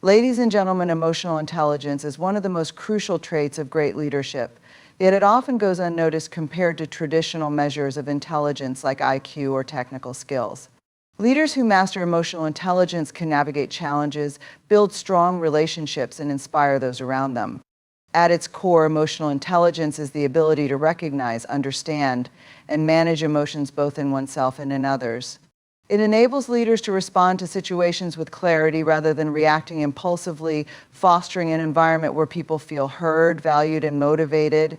Ladies and gentlemen, emotional intelligence is one of the most crucial traits of great leadership, yet it often goes unnoticed compared to traditional measures of intelligence like IQ or technical skills. Leaders who master emotional intelligence can navigate challenges, build strong relationships, and inspire those around them. At its core, emotional intelligence is the ability to recognize, understand, and manage emotions both in oneself and in others. It enables leaders to respond to situations with clarity rather than reacting impulsively, fostering an environment where people feel heard, valued, and motivated.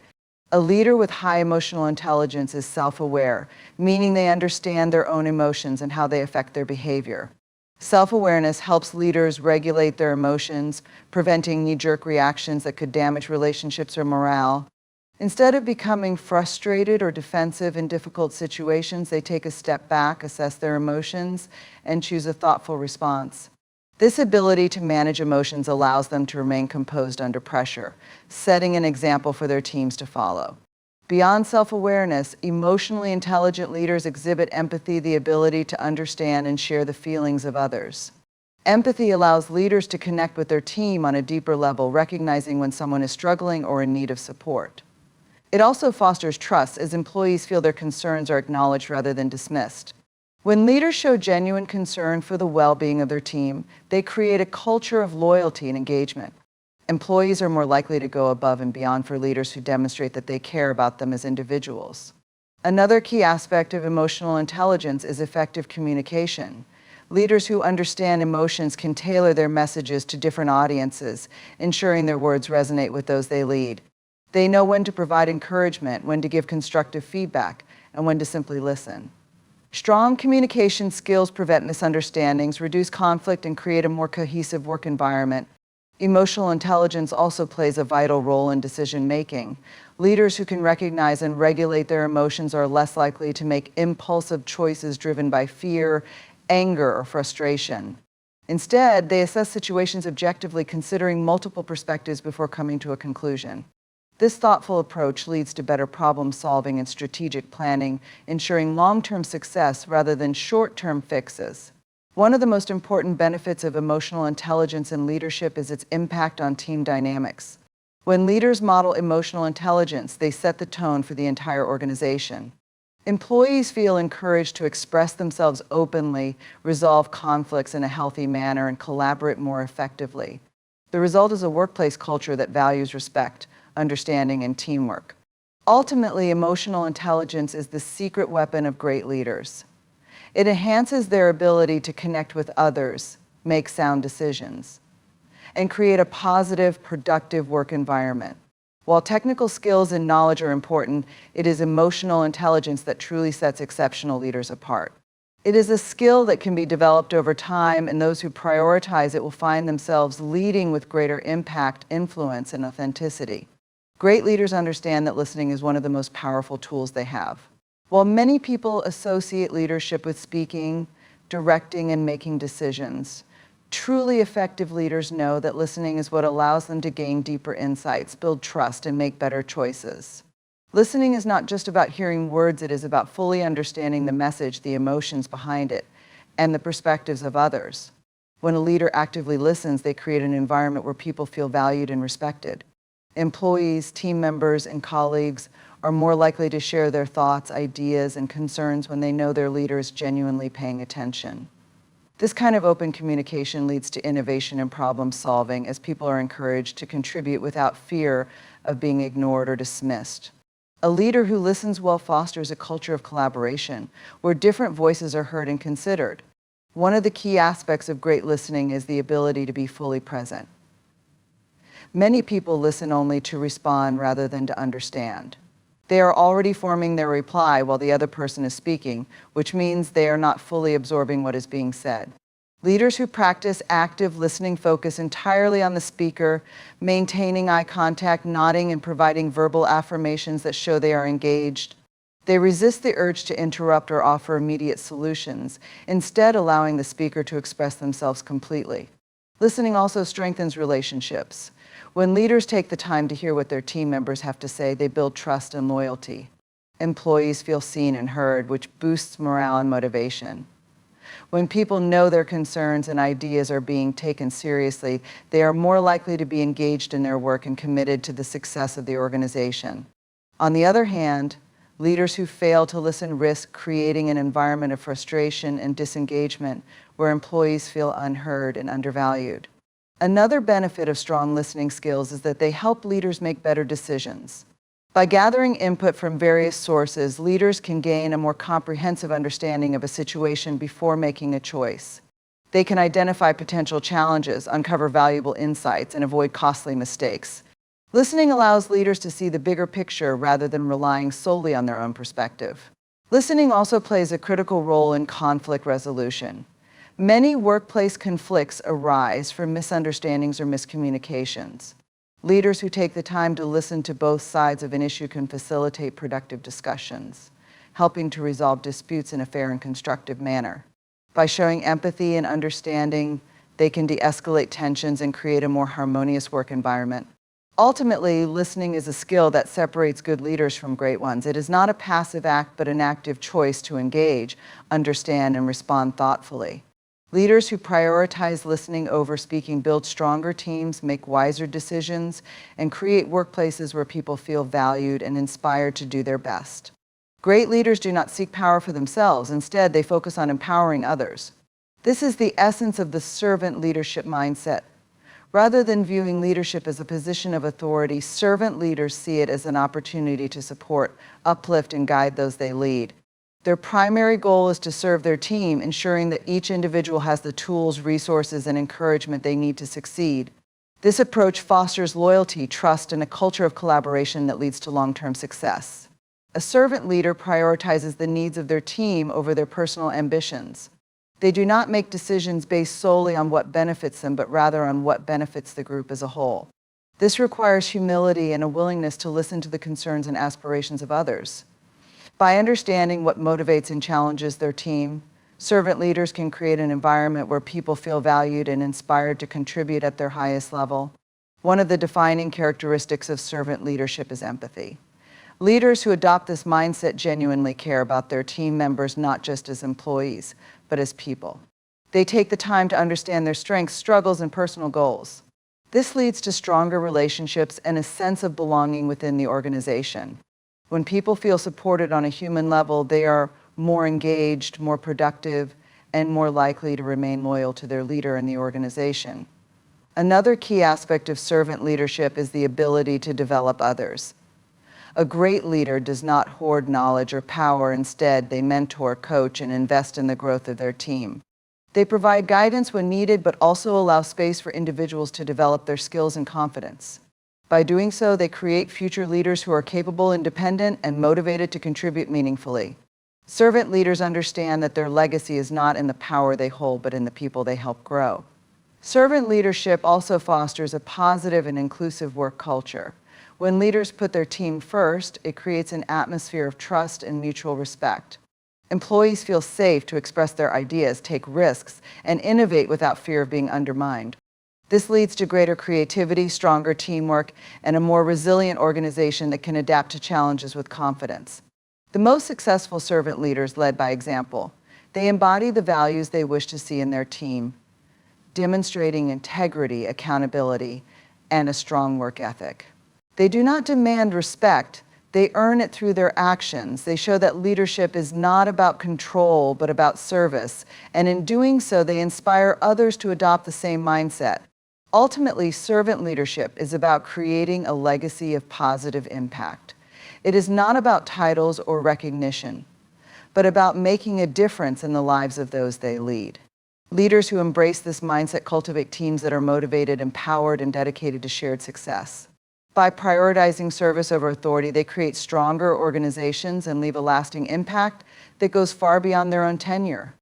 A leader with high emotional intelligence is self-aware, meaning they understand their own emotions and how they affect their behavior. Self-awareness helps leaders regulate their emotions, preventing knee-jerk reactions that could damage relationships or morale. Instead of becoming frustrated or defensive in difficult situations, they take a step back, assess their emotions, and choose a thoughtful response. This ability to manage emotions allows them to remain composed under pressure, setting an example for their teams to follow. Beyond self-awareness, emotionally intelligent leaders exhibit empathy, the ability to understand and share the feelings of others. Empathy allows leaders to connect with their team on a deeper level, recognizing when someone is struggling or in need of support. It also fosters trust, as employees feel their concerns are acknowledged rather than dismissed. When leaders show genuine concern for the well-being of their team, they create a culture of loyalty and engagement. Employees are more likely to go above and beyond for leaders who demonstrate that they care about them as individuals. Another key aspect of emotional intelligence is effective communication. Leaders who understand emotions can tailor their messages to different audiences, ensuring their words resonate with those they lead. They know when to provide encouragement, when to give constructive feedback, and when to simply listen. Strong communication skills prevent misunderstandings, reduce conflict, and create a more cohesive work environment. Emotional intelligence also plays a vital role in decision-making. Leaders who can recognize and regulate their emotions are less likely to make impulsive choices driven by fear, anger, or frustration. Instead, they assess situations objectively, considering multiple perspectives before coming to a conclusion. This thoughtful approach leads to better problem solving and strategic planning, ensuring long-term success rather than short-term fixes. One of the most important benefits of emotional intelligence in leadership is its impact on team dynamics. When leaders model emotional intelligence, they set the tone for the entire organization. Employees feel encouraged to express themselves openly, resolve conflicts in a healthy manner, and collaborate more effectively. The result is a workplace culture that values respect, understanding, and teamwork. Ultimately, emotional intelligence is the secret weapon of great leaders. It enhances their ability to connect with others, make sound decisions, and create a positive, productive work environment. While technical skills and knowledge are important, it is emotional intelligence that truly sets exceptional leaders apart. It is a skill that can be developed over time, and those who prioritize it will find themselves leading with greater impact, influence, and authenticity. Great leaders understand that listening is one of the most powerful tools they have. While many people associate leadership with speaking, directing, and making decisions, truly effective leaders know that listening is what allows them to gain deeper insights, build trust, and make better choices. Listening is not just about hearing words, it is about fully understanding the message, the emotions behind it, and the perspectives of others. When a leader actively listens, they create an environment where people feel valued and respected. Employees, team members, and colleagues are more likely to share their thoughts, ideas, and concerns when they know their leader is genuinely paying attention. This kind of open communication leads to innovation and problem solving, as people are encouraged to contribute without fear of being ignored or dismissed. A leader who listens well fosters a culture of collaboration, where different voices are heard and considered. One of the key aspects of great listening is the ability to be fully present. Many people listen only to respond rather than to understand. They are already forming their reply while the other person is speaking, which means they are not fully absorbing what is being said. Leaders who practice active listening focus entirely on the speaker, maintaining eye contact, nodding, and providing verbal affirmations that show they are engaged. They resist the urge to interrupt or offer immediate solutions, instead allowing the speaker to express themselves completely. Listening also strengthens relationships. When leaders take the time to hear what their team members have to say, they build trust and loyalty. Employees feel seen and heard, which boosts morale and motivation. When people know their concerns and ideas are being taken seriously, they are more likely to be engaged in their work and committed to the success of the organization. On the other hand, leaders who fail to listen risk creating an environment of frustration and disengagement where employees feel unheard and undervalued. Another benefit of strong listening skills is that they help leaders make better decisions. By gathering input from various sources, leaders can gain a more comprehensive understanding of a situation before making a choice. They can identify potential challenges, uncover valuable insights, and avoid costly mistakes. Listening allows leaders to see the bigger picture rather than relying solely on their own perspective. Listening also plays a critical role in conflict resolution. Many workplace conflicts arise from misunderstandings or miscommunications. Leaders who take the time to listen to both sides of an issue can facilitate productive discussions, helping to resolve disputes in a fair and constructive manner. By showing empathy and understanding, they can de-escalate tensions and create a more harmonious work environment. Ultimately, listening is a skill that separates good leaders from great ones. It is not a passive act, but an active choice to engage, understand, and respond thoughtfully. Leaders who prioritize listening over speaking build stronger teams, make wiser decisions, and create workplaces where people feel valued and inspired to do their best. Great leaders do not seek power for themselves. Instead, they focus on empowering others. This is the essence of the servant leadership mindset. Rather than viewing leadership as a position of authority, servant leaders see it as an opportunity to support, uplift, and guide those they lead. Their primary goal is to serve their team, ensuring that each individual has the tools, resources, and encouragement they need to succeed. This approach fosters loyalty, trust, and a culture of collaboration that leads to long-term success. A servant leader prioritizes the needs of their team over their personal ambitions. They do not make decisions based solely on what benefits them, but rather on what benefits the group as a whole. This requires humility and a willingness to listen to the concerns and aspirations of others. By understanding what motivates and challenges their team, servant leaders can create an environment where people feel valued and inspired to contribute at their highest level. One of the defining characteristics of servant leadership is empathy. Leaders who adopt this mindset genuinely care about their team members not just as employees, but as people. They take the time to understand their strengths, struggles, and personal goals. This leads to stronger relationships and a sense of belonging within the organization. When people feel supported on a human level, they are more engaged, more productive, and more likely to remain loyal to their leader and the organization. Another key aspect of servant leadership is the ability to develop others. A great leader does not hoard knowledge or power. Instead, they mentor, coach, and invest in the growth of their team. They provide guidance when needed, but also allow space for individuals to develop their skills and confidence. By doing so, they create future leaders who are capable, independent, and motivated to contribute meaningfully. Servant leaders understand that their legacy is not in the power they hold, but in the people they help grow. Servant leadership also fosters a positive and inclusive work culture. When leaders put their team first, it creates an atmosphere of trust and mutual respect. Employees feel safe to express their ideas, take risks, and innovate without fear of being undermined. This leads to greater creativity, stronger teamwork, and a more resilient organization that can adapt to challenges with confidence. The most successful servant leaders led by example. They embody the values they wish to see in their team, demonstrating integrity, accountability, and a strong work ethic. They do not demand respect. They earn it through their actions. They show that leadership is not about control, but about service. And in doing so, they inspire others to adopt the same mindset. Ultimately, servant leadership is about creating a legacy of positive impact. It is not about titles or recognition, but about making a difference in the lives of those they lead. Leaders who embrace this mindset cultivate teams that are motivated, empowered, and dedicated to shared success. By prioritizing service over authority, they create stronger organizations and leave a lasting impact that goes far beyond their own tenure.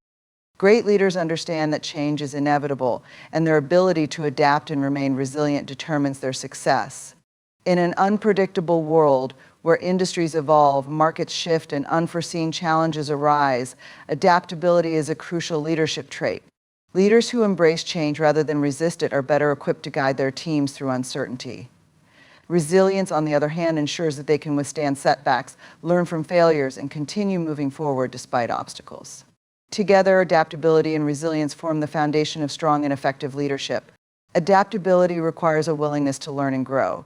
Great leaders understand that change is inevitable, and their ability to adapt and remain resilient determines their success. In an unpredictable world where industries evolve, markets shift, and unforeseen challenges arise, adaptability is a crucial leadership trait. Leaders who embrace change rather than resist it are better equipped to guide their teams through uncertainty. Resilience, on the other hand, ensures that they can withstand setbacks, learn from failures, and continue moving forward despite obstacles. Together, adaptability and resilience form the foundation of strong and effective leadership. Adaptability requires a willingness to learn and grow.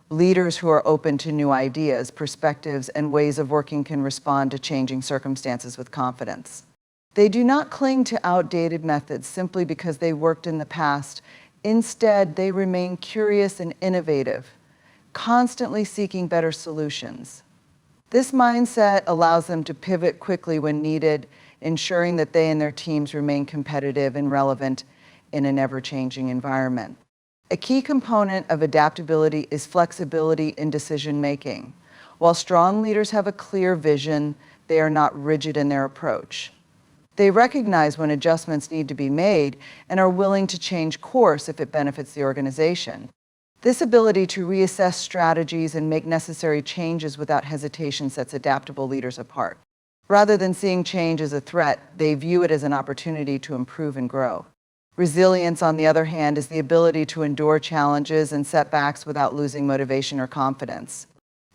Leaders who are open to new ideas, perspectives, and ways of working can respond to changing circumstances with confidence. They do not cling to outdated methods simply because they worked in the past. Instead, they remain curious and innovative, constantly seeking better solutions. This mindset allows them to pivot quickly when needed, ensuring that they and their teams remain competitive and relevant in an ever-changing environment. A key component of adaptability is flexibility in decision-making. While strong leaders have a clear vision, they are not rigid in their approach. They recognize when adjustments need to be made and are willing to change course if it benefits the organization. This ability to reassess strategies and make necessary changes without hesitation sets adaptable leaders apart. Rather than seeing change as a threat, they view it as an opportunity to improve and grow. Resilience, on the other hand, is the ability to endure challenges and setbacks without losing motivation or confidence.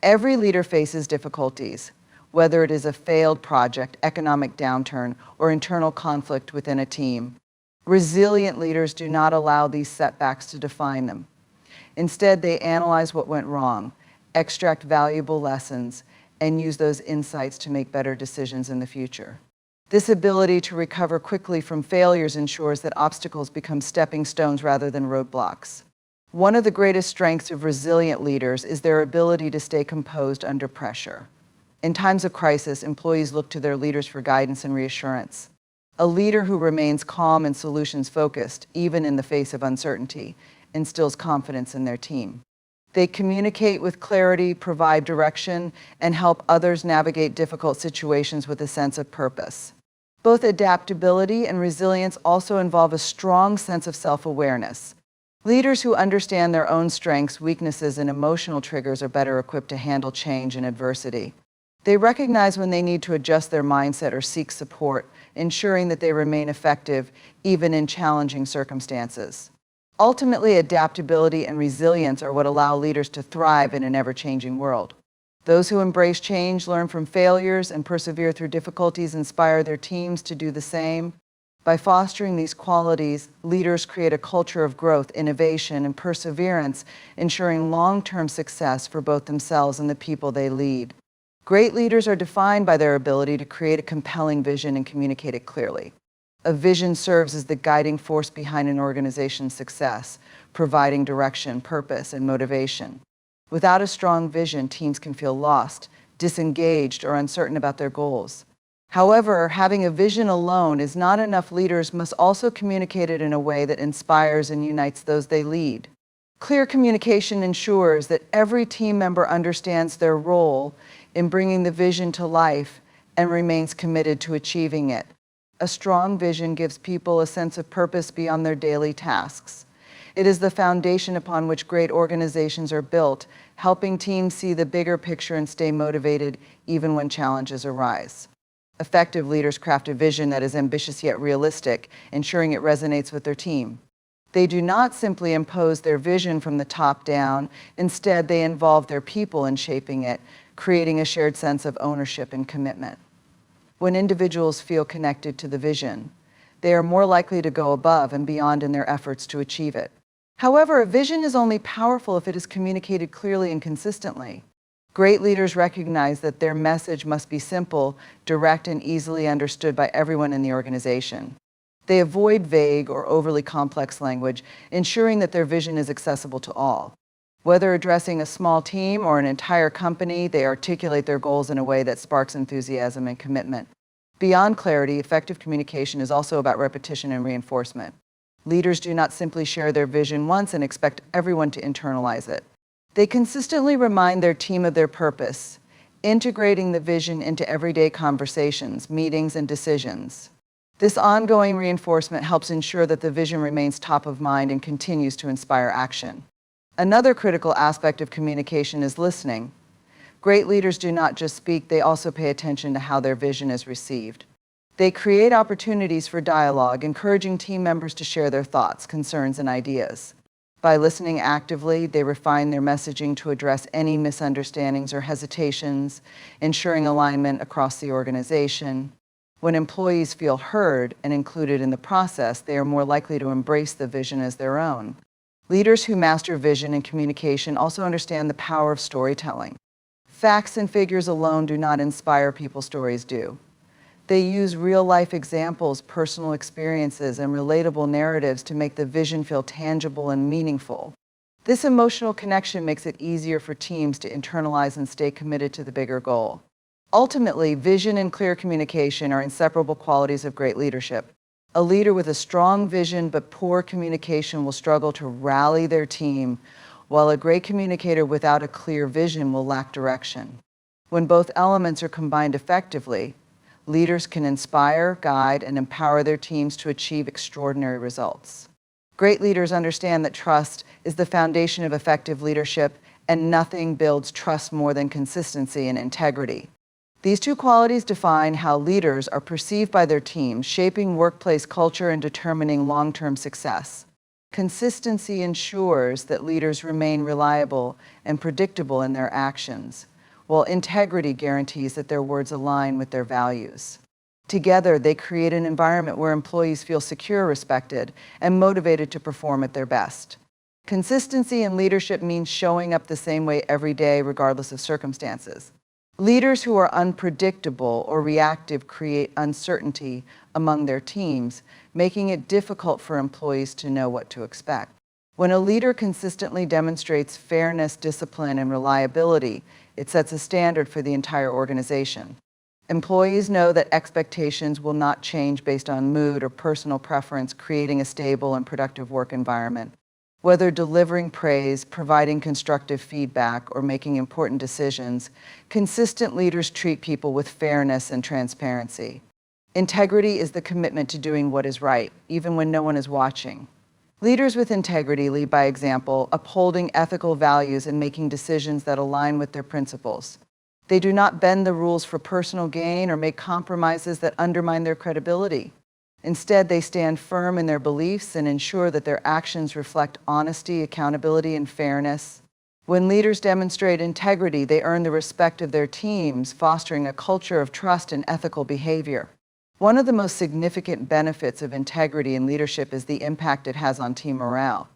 Every leader faces difficulties, whether it is a failed project, economic downturn, or internal conflict within a team. Resilient leaders do not allow these setbacks to define them. Instead, they analyze what went wrong, extract valuable lessons, and use those insights to make better decisions in the future. This ability to recover quickly from failures ensures that obstacles become stepping stones rather than roadblocks. One of the greatest strengths of resilient leaders is their ability to stay composed under pressure. In times of crisis, employees look to their leaders for guidance and reassurance. A leader who remains calm and solutions-focused, even in the face of uncertainty, instills confidence in their team. They communicate with clarity, provide direction, and help others navigate difficult situations with a sense of purpose. Both adaptability and resilience also involve a strong sense of self-awareness. Leaders who understand their own strengths, weaknesses, and emotional triggers are better equipped to handle change and adversity. They recognize when they need to adjust their mindset or seek support, ensuring that they remain effective even in challenging circumstances. Ultimately, adaptability and resilience are what allow leaders to thrive in an ever-changing world. Those who embrace change, learn from failures, and persevere through difficulties inspire their teams to do the same. By fostering these qualities, leaders create a culture of growth, innovation, and perseverance, ensuring long-term success for both themselves and the people they lead. Great leaders are defined by their ability to create a compelling vision and communicate it clearly. A vision serves as the guiding force behind an organization's success, providing direction, purpose, and motivation. Without a strong vision, teams can feel lost, disengaged, or uncertain about their goals. However, having a vision alone is not enough. Leaders must also communicate it in a way that inspires and unites those they lead. Clear communication ensures that every team member understands their role in bringing the vision to life and remains committed to achieving it. A strong vision gives people a sense of purpose beyond their daily tasks. It is the foundation upon which great organizations are built, helping teams see the bigger picture and stay motivated even when challenges arise. Effective leaders craft a vision that is ambitious yet realistic, ensuring it resonates with their team. They do not simply impose their vision from the top down. Instead, they involve their people in shaping it, creating a shared sense of ownership and commitment. When individuals feel connected to the vision, they are more likely to go above and beyond in their efforts to achieve it. However, a vision is only powerful if it is communicated clearly and consistently. Great leaders recognize that their message must be simple, direct, and easily understood by everyone in the organization. They avoid vague or overly complex language, ensuring that their vision is accessible to all. Whether addressing a small team or an entire company, they articulate their goals in a way that sparks enthusiasm and commitment. Beyond clarity, effective communication is also about repetition and reinforcement. Leaders do not simply share their vision once and expect everyone to internalize it. They consistently remind their team of their purpose, integrating the vision into everyday conversations, meetings, and decisions. This ongoing reinforcement helps ensure that the vision remains top of mind and continues to inspire action. Another critical aspect of communication is listening. Great leaders do not just speak, they also pay attention to how their vision is received. They create opportunities for dialogue, encouraging team members to share their thoughts, concerns, and ideas. By listening actively, they refine their messaging to address any misunderstandings or hesitations, ensuring alignment across the organization. When employees feel heard and included in the process, they are more likely to embrace the vision as their own. Leaders who master vision and communication also understand the power of storytelling. Facts and figures alone do not inspire people, stories do. They use real-life examples, personal experiences, and relatable narratives to make the vision feel tangible and meaningful. This emotional connection makes it easier for teams to internalize and stay committed to the bigger goal. Ultimately, vision and clear communication are inseparable qualities of great leadership. A leader with a strong vision but poor communication will struggle to rally their team, while a great communicator without a clear vision will lack direction. When both elements are combined effectively, leaders can inspire, guide, and empower their teams to achieve extraordinary results. Great leaders understand that trust is the foundation of effective leadership, and nothing builds trust more than consistency and integrity. These two qualities define how leaders are perceived by their teams, shaping workplace culture and determining long-term success. Consistency ensures that leaders remain reliable and predictable in their actions, while integrity guarantees that their words align with their values. Together, they create an environment where employees feel secure, respected, and motivated to perform at their best. Consistency in leadership means showing up the same way every day, regardless of circumstances. Leaders who are unpredictable or reactive create uncertainty among their teams, making it difficult for employees to know what to expect. When a leader consistently demonstrates fairness, discipline, and reliability, it sets a standard for the entire organization. Employees know that expectations will not change based on mood or personal preference, creating a stable and productive work environment. Whether delivering praise, providing constructive feedback, or making important decisions, consistent leaders treat people with fairness and transparency. Integrity is the commitment to doing what is right, even when no one is watching. Leaders with integrity lead by example, upholding ethical values and making decisions that align with their principles. They do not bend the rules for personal gain or make compromises that undermine their credibility. Instead, they stand firm in their beliefs and ensure that their actions reflect honesty, accountability, and fairness. When leaders demonstrate integrity, they earn the respect of their teams, fostering a culture of trust and ethical behavior. One of the most significant benefits of integrity in leadership is the impact it has on team morale.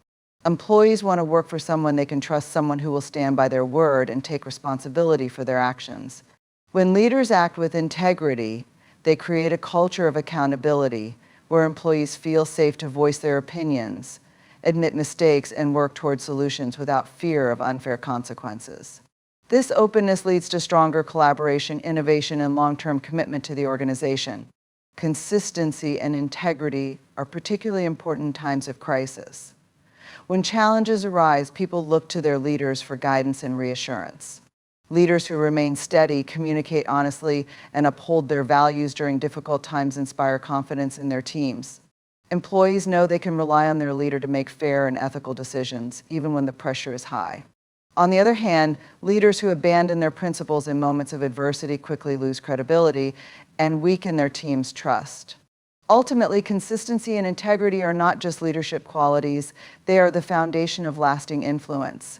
Employees want to work for someone they can trust, someone who will stand by their word and take responsibility for their actions. When leaders act with integrity, they create a culture of accountability where employees feel safe to voice their opinions, admit mistakes, and work toward solutions without fear of unfair consequences. This openness leads to stronger collaboration, innovation, and long-term commitment to the organization. Consistency and integrity are particularly important in times of crisis. When challenges arise, people look to their leaders for guidance and reassurance. Leaders who remain steady, communicate honestly, and uphold their values during difficult times inspire confidence in their teams. Employees know they can rely on their leader to make fair and ethical decisions, even when the pressure is high. On the other hand, leaders who abandon their principles in moments of adversity quickly lose credibility and weaken their team's trust. Ultimately, consistency and integrity are not just leadership qualities, they are the foundation of lasting influence.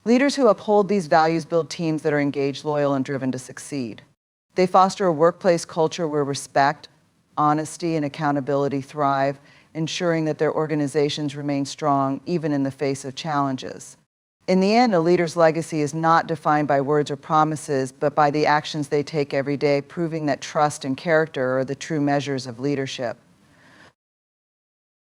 Leaders who uphold these values build teams that are engaged, loyal, and driven to succeed. They foster a workplace culture where respect, honesty, and accountability thrive, ensuring that their organizations remain strong even in the face of challenges. In the end, a leader's legacy is not defined by words or promises, but by the actions they take every day, proving that trust and character are the true measures of leadership.